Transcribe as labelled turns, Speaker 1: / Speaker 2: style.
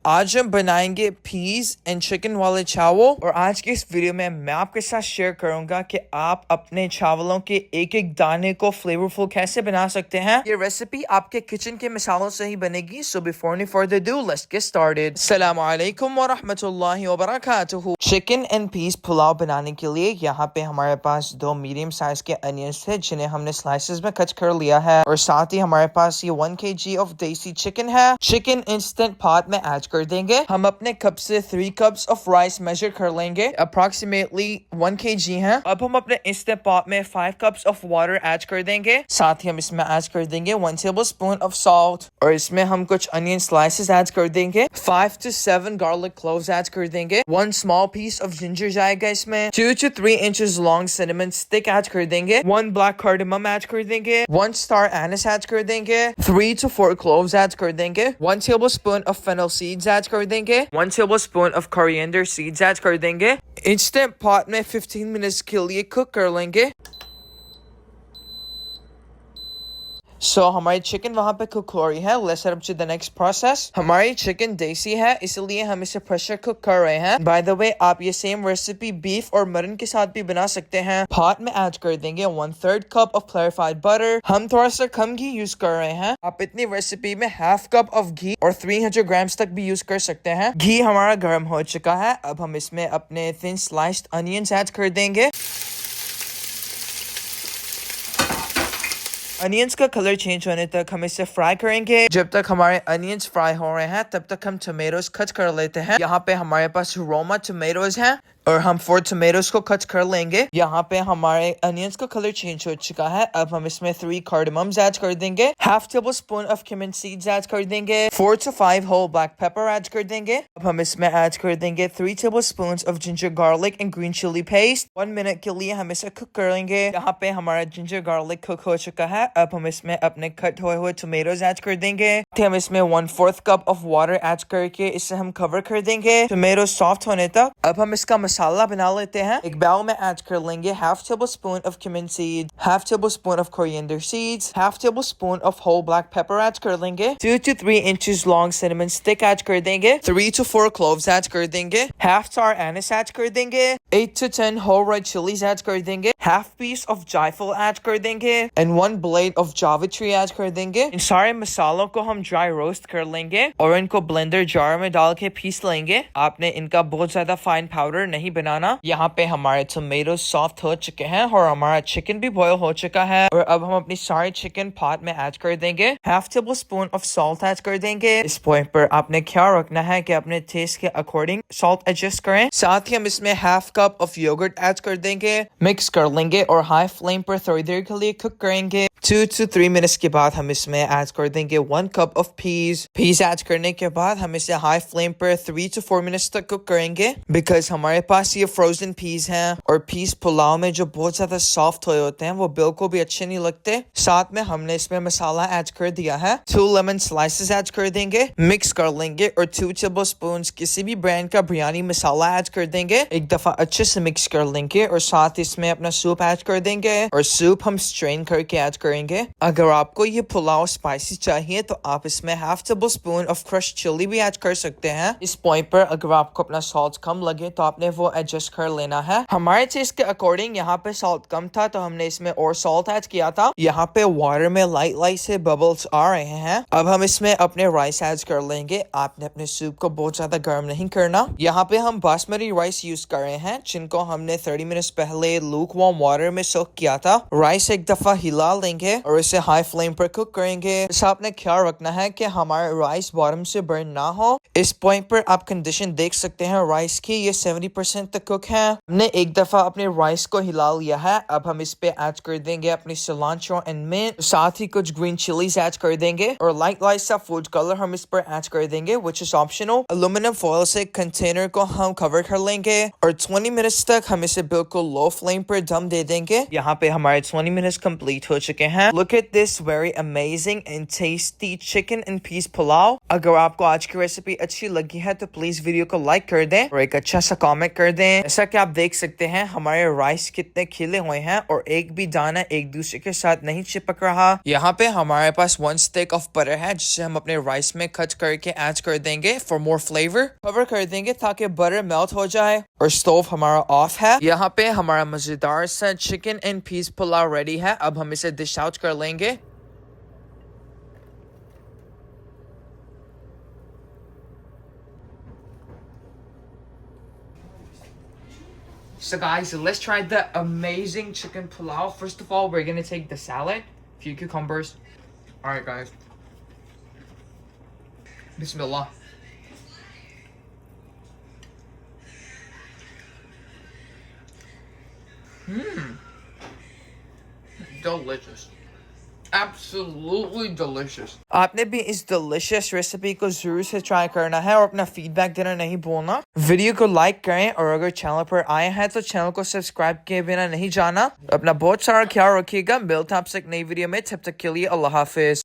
Speaker 1: आज हम बनाएंगे पीज एंड चिकन वाले चावल। और आज के इस वीडियो में मैं आपके साथ शेयर करूंगा कि आप अपने चावलों के एक एक दाने को फ्लेवरफुल कैसे बना सकते हैं। ये रेसिपी आपके किचन के मसालों से ही बनेगी। So before any further do let's get started. अस्सलाम वालेकुम व रहमतुल्लाहि व बरकातुहू। चिकन एंड पीस पुलाव बनाने के लिए यहाँ पे हमारे पास 2 मीडियम साइज के अनियंस थे जिन्हें हमने स्लाइसेस में कट कर लिया है। और साथ ही हमारे पास ये 1 kg ऑफ देसी चिकन है। चिकन इंस्टेंट पॉट में ऐड कर देंगे। हम अपने कप से 3 cups ऑफ राइस मेजर कर लेंगे। अप्रोक्सीमेटली 1 kg है। अब हम अपने इंस्टेंट पॉट में 5 cups ऑफ वाटर ऐड कर देंगे। साथ ही हम इसमें ऐड कर देंगे 1 tablespoon ऑफ सॉल्ट। और इसमें हम कुछ अनियन स्लाइसेस ऐड कर देंगे। 5 to 7 गार्लिक क्लोव्स ऐड कर देंगे। 1 small piece of ginger जाएगा इसमें। 2 to 3 inches long cinnamon stick add कर देंगे। 1 black cardamom ऐड कर देंगे। 1 star anise ऐड कर देंगे। 3 to 4 cloves ऐड कर देंगे। 1 tablespoon of fennel seeds add कर देंगे। 1 tablespoon of coriander seeds add कर देंगे। इंस्टेंट पॉट में 15 मिनट्स के लिए कुक कर लेंगे। सो हमारी चिकन वहां पे कुक हो रही है। Let's head up to the next process. हमारी चिकन देसी है इसलिए हम इसे प्रेशर कुक कर रहे हैं। बाय द वे आप ये सेम रेसिपी बीफ और मटन के साथ भी बना सकते हैं। पॉट में ऐड कर देंगे 1/3 cup ऑफ क्लैरिफाइड बटर। हम थोड़ा सा कम घी यूज कर रहे हैं। आप इतनी रेसिपी में ½ cup ऑफ घी और 300 ग्राम्स तक भी यूज कर सकते हैं। घी हमारा गर्म हो चुका है। अब हम इसमें अपने थिन स्लाइस्ड अनियंस ऐड कर देंगे। अनियंस का कलर चेंज होने तक हम इसे फ्राई करेंगे। जब तक हमारे अनियंस फ्राई हो रहे हैं तब तक हम टमेटोज कट कर लेते हैं। यहाँ पे हमारे पास रोमा टमेटोज हैं और हम 4 टमेटोज को कट कर लेंगे। यहाँ पे हमारे अनियंस का कलर चेंज हो चुका है। अब हम इसमें 3 कार्डमम्स ऐड कर देंगे। ½ tablespoon of cumin seeds add कर देंगे। 4 to 5 whole black pepper add कर देंगे। अब हम इसमें ऐड कर देंगे 3 tablespoons of ginger garlic and green chilli paste. 1 minute के लिए हम इसे कुक कर लेंगे। यहाँ पे हमारा जिंजर गार्लिक कुक हो चुका है। अब हम इसमें अपने कट हुए टमेटोज ऐड कर देंगे। हम इसमें 1/4 cup ऑफ वाटर ऐड करके इसे हम कवर कर देंगे टमेटो सॉफ्ट होने तक। अब हम इसका मसाला बना लेते हैं। एक बाउल में ऐड कर लेंगे ½ tablespoon of cumin seed, ½ tablespoon of coriander seeds, ½ tablespoon of whole black pepper add कर लेंगे। 2 to 3 inches long cinnamon stick add कर देंगे। 3 to 4 cloves ऐड कर देंगे। ½ star anise ऐड कर देंगे। 8 to 10 whole red chilies add कर देंगे। ½ piece ऑफ जायफल ऐड कर देंगे एंड 1 blade ऑफ जावित्री ऐड कर देंगे। इन सारे मसालों को हम ड्राई रोस्ट कर लेंगे और इनको ब्लेंडर जार में डाल के पीस लेंगे। आपने इनका बहुत ज्यादा फाइन पाउडर नहीं बनाना। यहाँ पे हमारे टमेटो सॉफ्ट हो चुके हैं और हमारा चिकन भी बॉयल हो चुका है। और अब हम अपनी सारी चिकन पॉट में ऐड कर देंगे। ½ tablespoon ऑफ सॉल्ट ऐड कर देंगे। इस पॉइंट पर आपने ख्याल रखना है कि अपने टेस्ट के अकॉर्डिंग सॉल्ट एडजस्ट करें। साथ ही हम इसमें ½ cup ऑफ योगर्ट ऐड कर देंगे। मिक्स कर लेंगे और हाई फ्लेम पर थोड़ी देर के लिए कुक करेंगे। 2 to 3 मिनट्स के बाद हम इसमें ऐड कर देंगे 1 cup ऑफ पीस ऐड करने के बाद हम इसे हाई फ्लेम पर 3 to 4 मिनट्स तक कुक करेंगे बिकॉज हमारे पास ये फ्रोजन पीस हैं और पीस पुलाव में जो बहुत ज्यादा सॉफ्ट हुए होते हैं वो बिल्कुल भी अच्छे नहीं लगते। साथ में हमने इसमें मसाला ऐड कर दिया है। 2 लेमन स्लाइसेस ऐड कर देंगे। मिक्स कर लेंगे और 2 tablespoons किसी भी ब्रांड का बिरयानी मसाला ऐड कर देंगे। एक दफा अच्छे से मिक्स कर लेंगे और साथ इसमें अपना सूप ऐड कर देंगे और सूप हम स्ट्रेन करके ऐड करेंगे। अगर आपको ये पुलाव स्पाइसी चाहिए तो आप इसमें ½ tablespoon ऑफ क्रश चिली भी ऐड कर सकते हैं। इस पॉइंट पर अगर आपको अपना सॉल्ट कम लगे तो आपने वो एडजस्ट कर लेना है। हमारे टेस्ट के अकॉर्डिंग यहाँ पे सॉल्ट कम था तो हमने इसमें और सॉल्ट ऐड किया था। यहाँ पे वाटर में लाइट से बबल्स आ रहे हैं। अब हम इसमें अपने राइस ऐड कर लेंगे। आपने अपने सूप को बहुत ज्यादा गर्म नहीं करना। यहाँ पे हम बासमती राइस यूज कर रहे हैं जिनको हमने 30 मिनट्स पहले लूक वार्म वाटर में सोक किया था। राइस एक दफा हिला लेंगे और इसे हाई फ्लेम पर कुक करेंगे। इस आपने ख्याल रखना है कि हमारा राइस बॉटम से बर्न ना हो। इस पॉइंट पर आप कंडीशन देख सकते हैं राइस की, ये 70% तक कुक है। हमने एक दफा अपने राइस को हिला लिया है। अब हम इस पे ऐड कर देंगे अपनी सिलांट्रो एंड मिंट, साथ ही कुछ ग्रीन चिलीज ऐड कर देंगे और लाइट सा फूड कलर हम इस पर ऐड कर देंगे which is optional. Aluminium foil से कंटेनर को हम कवर कर लेंगे और 20 20 मिनट्स तक हम इसे बिल्कुल लो फ्लेम पर दम दे देंगे। यहाँ पे हमारे 20 मिनट्स कंप्लीट हो चुके हैं। Look at this very amazing and tasty chicken and peas pulao. अगर आपको आज की रेसिपी अच्छी लगी है तो प्लीज वीडियो को लाइक कर दें और एक अच्छा सा कमेंट कर दें। जैसा कि आप देख सकते हैं हमारे राइस कितने खिले हुए हैं और एक भी दाना एक दूसरे के साथ नहीं चिपक रहा। यहाँ पे हमारे पास 1 स्टिक ऑफ बटर है जिसे हम अपने राइस में कट करके ऐड कर देंगे फॉर मोर फ्लेवर। कवर कर देंगे ताकि बटर मेल्ट हो जाए और स्टोव हमारा ऑफ है। यहाँ पे हमारा मजेदार सा chicken and peas pulao ready है। अब हम इसे डिश आउट कर लेंगे। So guys, let's try the amazing chicken pulao. First of all, we're gonna take the salad, few cucumbers. All right, guys. Bismillah. Delicious. Absolutely delicious. आपने भी इस delicious recipe को जरूर से ट्राई करना है और अपना फीडबैक देना नहीं भूलना। वीडियो को लाइक करें और अगर चैनल पर आए हैं तो चैनल को सब्सक्राइब किए बिना नहीं जाना। अपना बहुत सारा ख्याल रखिएगा। मिलते हैं आपसे एक नई वीडियो में, तब तक के लिए अल्लाह हाफिज।